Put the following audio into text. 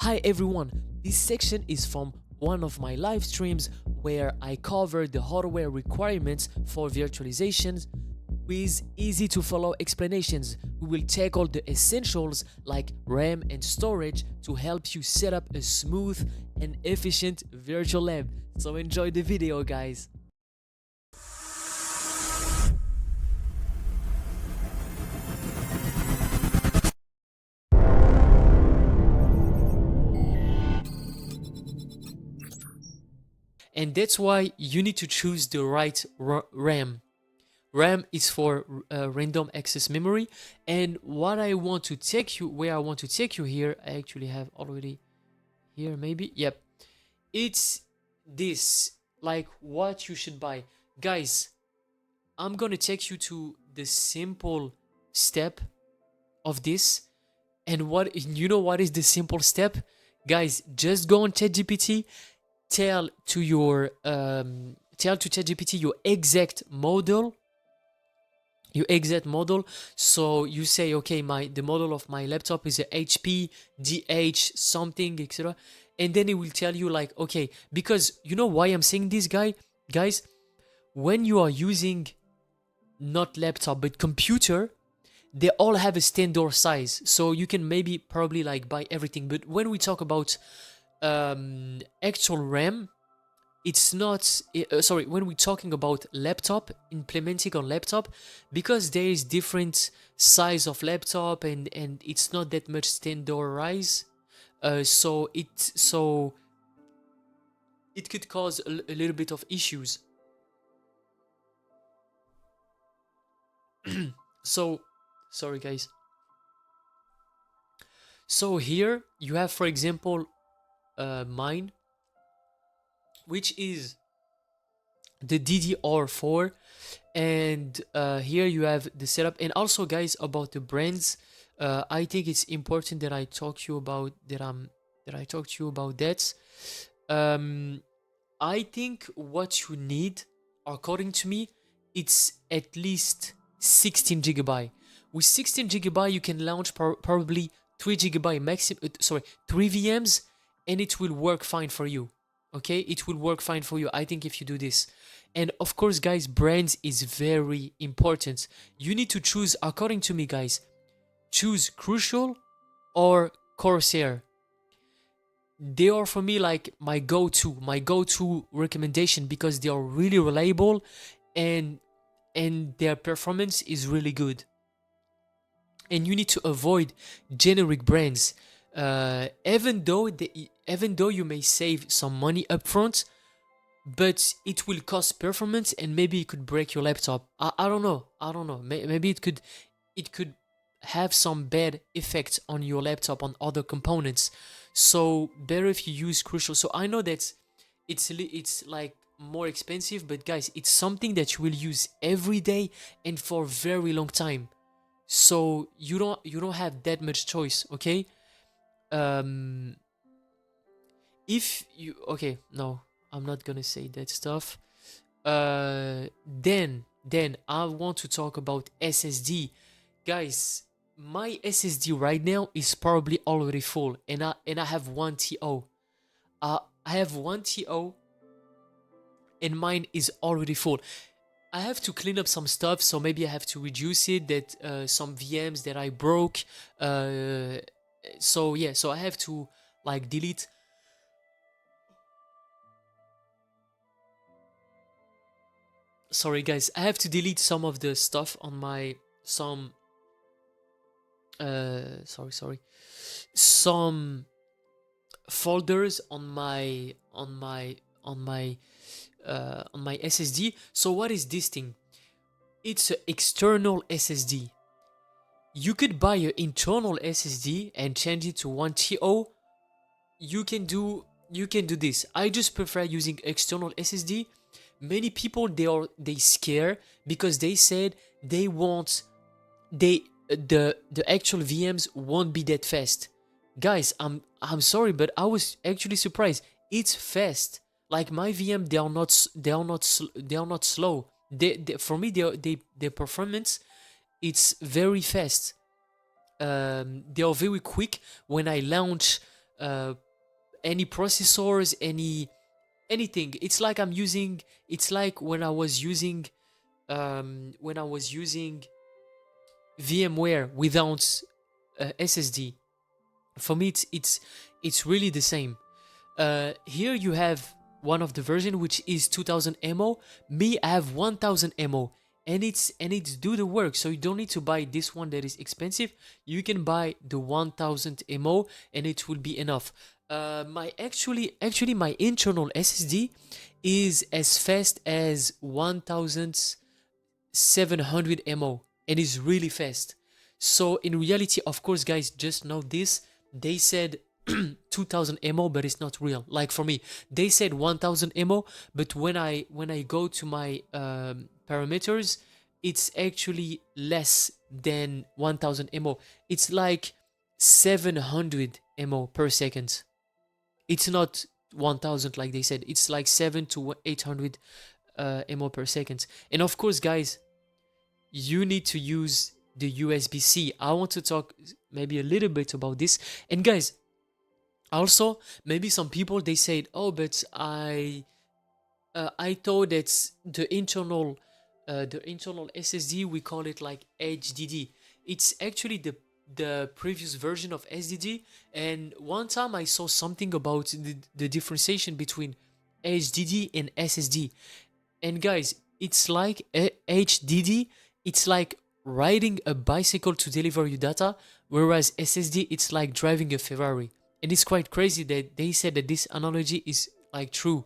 Hi everyone, this section is from one of my live streams where I cover the hardware requirements for virtualizations with easy to follow explanations. We will tackle the essentials like RAM and storage to help you set up a smooth and efficient virtual lab. So enjoy the video, guys. And that's why you need to choose the right RAM. RAM is for random access memory. And what I want to take you, where I want to take you here, I actually have already here maybe. Yep. It's this, like what you should buy. Guys, I'm gonna take you to the simple step of this. And what, you know what is the simple step? Guys, just go on ChatGPT, tell to ChatGPT your exact model. So you say, okay, the model of my laptop is a HP DH something, etc. And then it will tell you like, okay, because you know why I'm saying this, guys, when you are using not laptop but computer, they all have a standard size, so you can probably like buy everything. But when we talk about actual RAM, it's not sorry, when we're talking about laptop, implementing on laptop, because there is different size of laptop and it's not that much standardized, so it could cause a little bit of issues. So sorry guys. So here you have, for example, mine, which is the DDR4, and here you have the setup. And also guys, about the brands, I think it's important that I talk to you about that. I think what you need, according to me, it's at least 16 gigabyte. With 16 gigabyte you can launch probably 3 gigabyte maximum, 3 VMs, and it will work fine for you. Okay, it will work fine for you, I think, if you do this. And of course guys, brands is very important. You need to choose, according to me guys, choose Crucial or Corsair. They are for me like my go-to recommendation, because they are really reliable and their performance is really good. And you need to avoid generic brands. Even though you may save some money upfront, but it will cost performance and maybe it could break your laptop. I don't know. Maybe it could have some bad effects on your laptop, on other components. So better if you use Crucial. So I know that it's like more expensive, but guys, it's something that you will use every day and for a very long time. So you don't have that much choice, okay? If you, okay, no, I'm not gonna say that stuff. Then I want to talk about SSD. Guys, my SSD right now is probably already full, and I have one TO. I have one TO and mine is already full. I have to clean up some stuff, so maybe I have to reduce it, that some VMs that I broke. So yeah, so I have to like delete. Sorry guys, I have to delete some of the stuff on my some some folders on my SSD. So what is this thing? It's an external SSD. You could buy an internal SSD and change it to 1TO. You can do this. I just prefer using external SSD. Many people, they scare because they said the actual VMs won't be that fast. Guys, I'm sorry, but I was actually surprised. It's fast. Like my VM, they are not slow. For me, their performance, it's very fast. They are very quick. When I launch any processors, anything. It's like I'm using. It's like when I was using VMware without SSD. For me, it's really the same. Here you have one of the version which is 2000 MO. Me, I have 1000 MO, and it's do the work. So you don't need to buy this one that is expensive. You can buy the 1000 MO, and it will be enough. My actually my internal SSD is as fast as 1700 MO, and is really fast. So in reality, of course, guys, just know this. They said 2000 MO, but it's not real. Like for me, they said 1000 MO, but when I go to my parameters, it's actually less than 1000 MO. It's like 700 MO per second. It's not 1000 like they said. It's like 7 to 800 MO per second. And of course, guys, you need to use the USB-C. I want to talk maybe a little bit about this. And guys, also maybe some people they said, oh, but I thought that the internal SSD, we call it like HDD. It's actually the previous version of SSD. And one time I saw something about the differentiation between HDD and SSD. And guys, it's like HDD, it's like riding a bicycle to deliver your data, whereas SSD, it's like driving a Ferrari. And it's quite crazy that they said that this analogy is like true.